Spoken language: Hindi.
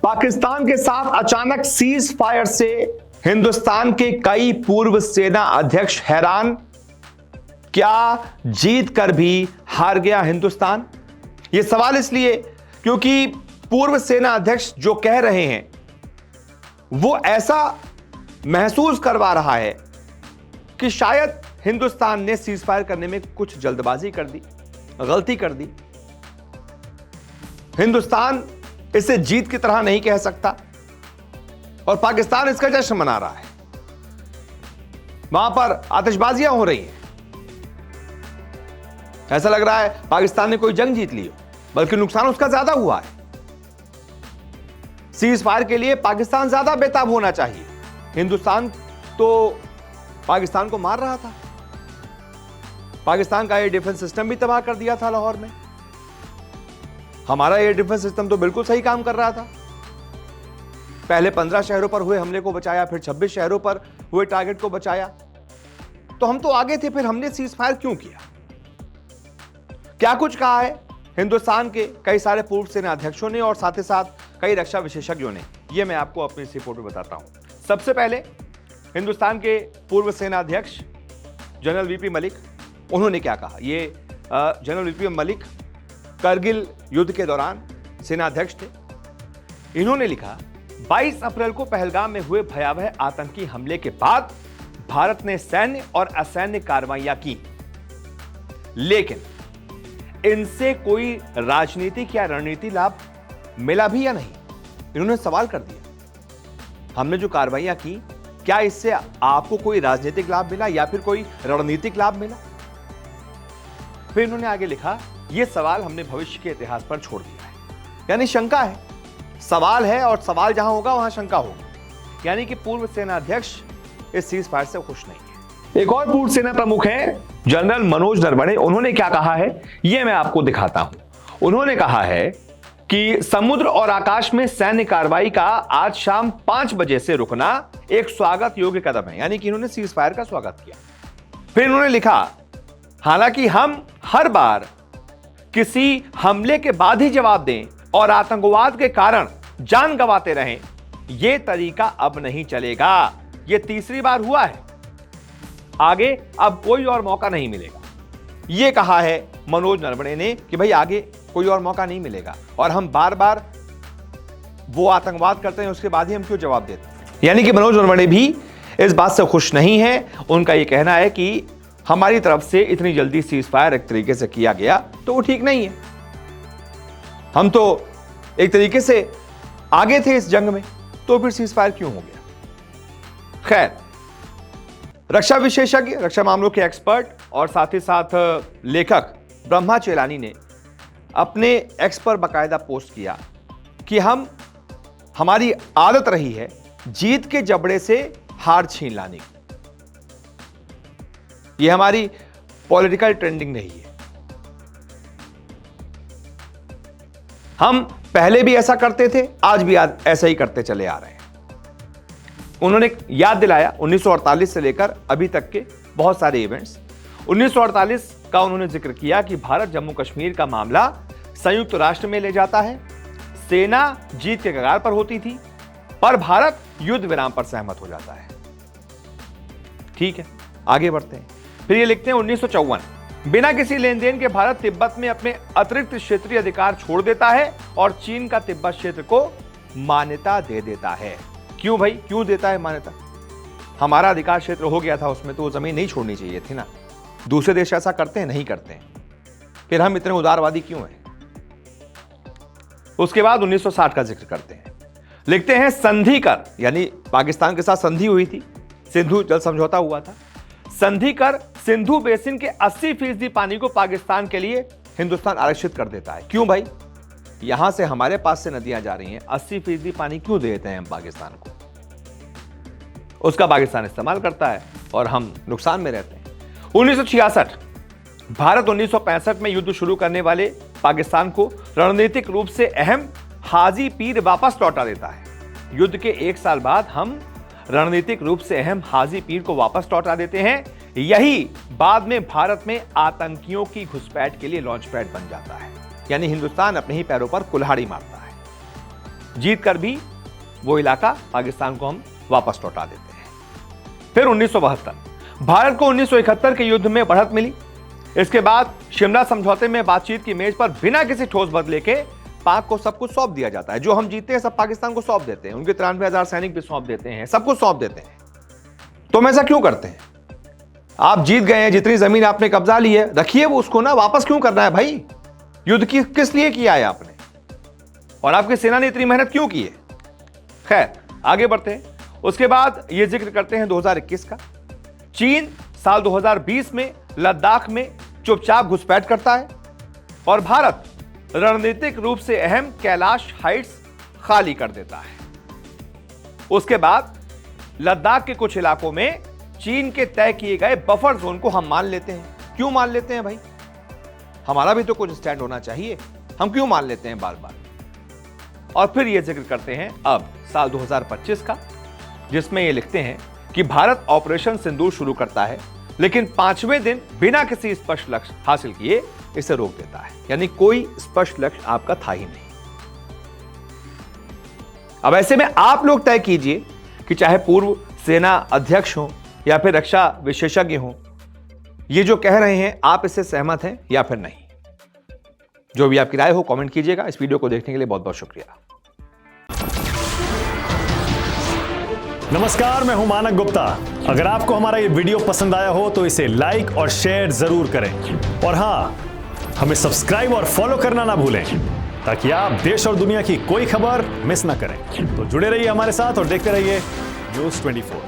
पाकिस्तान के साथ अचानक सीज फायर से हिंदुस्तान के कई पूर्व सेना अध्यक्ष हैरान। क्या जीत कर भी हार गया हिंदुस्तान? यह सवाल इसलिए क्योंकि पूर्व सेना अध्यक्ष जो कह रहे हैं वो ऐसा महसूस करवा रहा है कि शायद हिंदुस्तान ने सीज फायर करने में कुछ जल्दबाजी कर दी, गलती कर दी। हिंदुस्तान इसे जीत की तरह नहीं कह सकता और पाकिस्तान इसका जश्न मना रहा है। वहां पर आतिशबाजियां हो रही हैं। ऐसा लग रहा है पाकिस्तान ने कोई जंग जीत ली हो, बल्कि नुकसान उसका ज्यादा हुआ है। सीज फायर के लिए पाकिस्तान ज्यादा बेताब होना चाहिए। हिंदुस्तान तो पाकिस्तान को मार रहा था। पाकिस्तान का एयर डिफेंस सिस्टम भी तबाह कर दिया था लाहौर में। हमारा एयर डिफेंस सिस्टम तो बिल्कुल सही काम कर रहा था। पहले 15 शहरों पर हुए हमले को बचाया, फिर 26 शहरों पर हुए टारगेट को बचाया। तो हम तो आगे थे, फिर हमने सीज फायर क्यों किया? क्या कुछ कहा है हिंदुस्तान के कई सारे पूर्व सेना अध्यक्षों ने और साथ ही साथ कई रक्षा विशेषज्ञों ने, यह मैं आपको अपनी इस रिपोर्ट में बताता हूं। सबसे पहले हिंदुस्तान के पूर्व सेना अध्यक्ष जनरल वीपी मलिक, उन्होंने क्या कहा? ये जनरल वीपी मलिक करगिल युद्ध के दौरान सेना अध्यक्ष थे। इन्होंने लिखा, 22 अप्रैल को पहलगाम में हुए भयावह आतंकी हमले के बाद भारत ने सैन्य और असैन्य कार्रवाइयां की, लेकिन इनसे कोई राजनीतिक या रणनीति लाभ मिला भी या नहीं? इन्होंने सवाल कर दिया। हमने जो कार्रवाइयां की, क्या इससे आपको कोई राजनीतिक लाभ मिला या फिर कोई रणनीतिक लाभ मिला? फिर इन्होंने आगे लिखा, यह सवाल हमने भविष्य के इतिहास पर छोड़ दिया है। यानी शंका है, सवाल है और सवाल जहां होगा वहां शंका होगी। यानी कि पूर्व सेना अध्यक्ष इस सीज फायर से खुश नहीं है। एक और पूर्व सेना प्रमुख है जनरल मनोज नरवणे। उन्होंने क्या कहा है यह मैं आपको दिखाता हूं। उन्होंने कहा है कि समुद्र और आकाश में सैन्य कार्रवाई का आज शाम 5 बजे से रुकना एक स्वागत योग्य कदम है। यानी कि इन्होंने सीज फायर का स्वागत किया। फिर इन्होंने लिखा, हालांकि हम हर बार किसी हमले के बाद ही जवाब दें और आतंकवाद के कारण जान गंवाते रहें, यह तरीका अब नहीं चलेगा। यह तीसरी बार हुआ है, आगे अब कोई और मौका नहीं मिलेगा। यह कहा है मनोज नरवणे ने कि भाई आगे कोई और मौका नहीं मिलेगा और हम बार बार वो आतंकवाद करते हैं, उसके बाद ही हम क्यों जवाब देते हैं। यानी कि मनोज नरवणे भी इस बात से खुश नहीं है। उनका यह कहना है कि हमारी तरफ से इतनी जल्दी सीज फायर एक तरीके से किया गया तो वो ठीक नहीं है। हम तो एक तरीके से आगे थे इस जंग में, तो फिर सीज फायर क्यों हो गया? खैर, रक्षा विशेषज्ञ, रक्षा मामलों के एक्सपर्ट और साथ ही साथ लेखक ब्रह्मा चेलानी ने अपने एक्स पर बाकायदा पोस्ट किया कि हमारी आदत रही है जीत के जबड़े से हार छीन लाने की। यह हमारी पॉलिटिकल ट्रेंडिंग रही है। हम पहले भी ऐसा करते थे, आज भी ऐसा ही करते चले आ रहे हैं। उन्होंने याद दिलाया 1948 से लेकर अभी तक के बहुत सारे इवेंट्स। 1948 का उन्होंने जिक्र किया कि भारत जम्मू कश्मीर का मामला संयुक्त राष्ट्र में ले जाता है। सेना जीत के कगार पर होती थी, पर भारत युद्ध विराम पर सहमत हो जाता है। ठीक है, आगे बढ़ते हैं। फिर ये लिखते हैं 1954, बिना किसी लेन देन के भारत तिब्बत में अपने अतिरिक्त क्षेत्रीय अधिकार छोड़ देता है और चीन का तिब्बत क्षेत्र को मान्यता दे देता है। क्यों भाई, क्यों देता है मान्यता? हमारा अधिकार क्षेत्र हो गया था, उसमें तो वो जमीन नहीं छोड़नी चाहिए थी ना। दूसरे देश ऐसा करते हैं? नहीं करते हैं। फिर हम इतने उदारवादी क्यों हैं? उसके बाद 1960 का जिक्र करते हैं। लिखते हैं, संधि कर, यानी पाकिस्तान के साथ संधि हुई थी, सिंधु जल समझौता हुआ था। संधि कर सिंधु बेसिन के 80% पानी को पाकिस्तान के लिए हिंदुस्तान आरक्षित कर देता है। क्यों भाई? यहां से हमारे पास से नदियां जा रही हैं, 80% पानी क्यों देते हैं हम पाकिस्तान को? उसका पाकिस्तान इस्तेमाल करता है और हम नुकसान में रहते हैं। 1966, भारत 1965 में युद्ध शुरू करने वाले पाकिस्तान को रणनीतिक रूप से अहम हाजी पीर वापस लौटा देता है। युद्ध के 1 साल बाद हम रणनीतिक रूप से अहम हाजी पीर को वापस लौटा देते हैं। यही बाद में भारत में आतंकियों की घुसपैठ के लिए लॉन्च पैड बन जाता है। यानी हिंदुस्तान अपने ही पैरों पर कुल्हाड़ी मारता है। जीत कर भी वो इलाका पाकिस्तान को हम वापस लौटा देते हैं। फिर 1972 भारत को 1971 के युद्ध में बढ़त मिली। इसके बाद शिमला समझौते में बातचीत की मेज पर बिना किसी ठोस बदले के पाक को सब कुछ सौंप दिया जाता है। जो हम जीते हैं सब पाकिस्तान को सौंप देते हैं, उनके 93,000 सैनिक भी सौंप देते हैं, सब कुछ सौंप देते हैं। तो हम ऐसा क्यों करते हैं? आप जीत गए हैं, जितनी जमीन आपने कब्जा ली है रखिए वो, उसको ना वापस क्यों करना है भाई? युद्ध किस लिए किया है आपने, और आपकी सेना ने इतनी मेहनत क्यों की है? खैर आगे बढ़ते हैं। उसके बाद ये जिक्र करते हैं 2021 का। चीन साल 2020 में लद्दाख में चुपचाप घुसपैठ करता है और भारत रणनीतिक रूप से अहम कैलाश हाइट्स खाली कर देता है। उसके बाद लद्दाख के कुछ इलाकों में चीन के तय किए गए बफर जोन को हम मान लेते हैं। क्यों मान लेते हैं भाई? हमारा भी तो कुछ स्टैंड होना चाहिए, हम क्यों मान लेते हैं बार बार? और फिर यह जिक्र करते हैं अब साल 2025 का, जिसमें ये लिखते हैं कि भारत ऑपरेशन सिंदूर शुरू करता है, लेकिन 5वें दिन बिना किसी स्पष्ट लक्ष्य हासिल किए इसे रोक देता है। यानी कोई स्पष्ट लक्ष्य आपका था ही नहीं। अब ऐसे में आप लोग तय कीजिए कि चाहे पूर्व सेना अध्यक्ष हो या फिर रक्षा विशेषज्ञ हो, ये जो कह रहे हैं आप इससे सहमत हैं या फिर नहीं? जो भी आपकी राय हो कमेंट कीजिएगा। इस वीडियो को देखने के लिए बहुत बहुत शुक्रिया। नमस्कार, मैं हूं मानक गुप्ता। अगर आपको हमारा ये वीडियो पसंद आया हो तो इसे लाइक और शेयर जरूर करें, और हां, हमें सब्सक्राइब और फॉलो करना ना भूलें ताकि आप देश और दुनिया की कोई खबर मिस ना करें। तो जुड़े रहिए हमारे साथ और देखते रहिए न्यूज़ 24।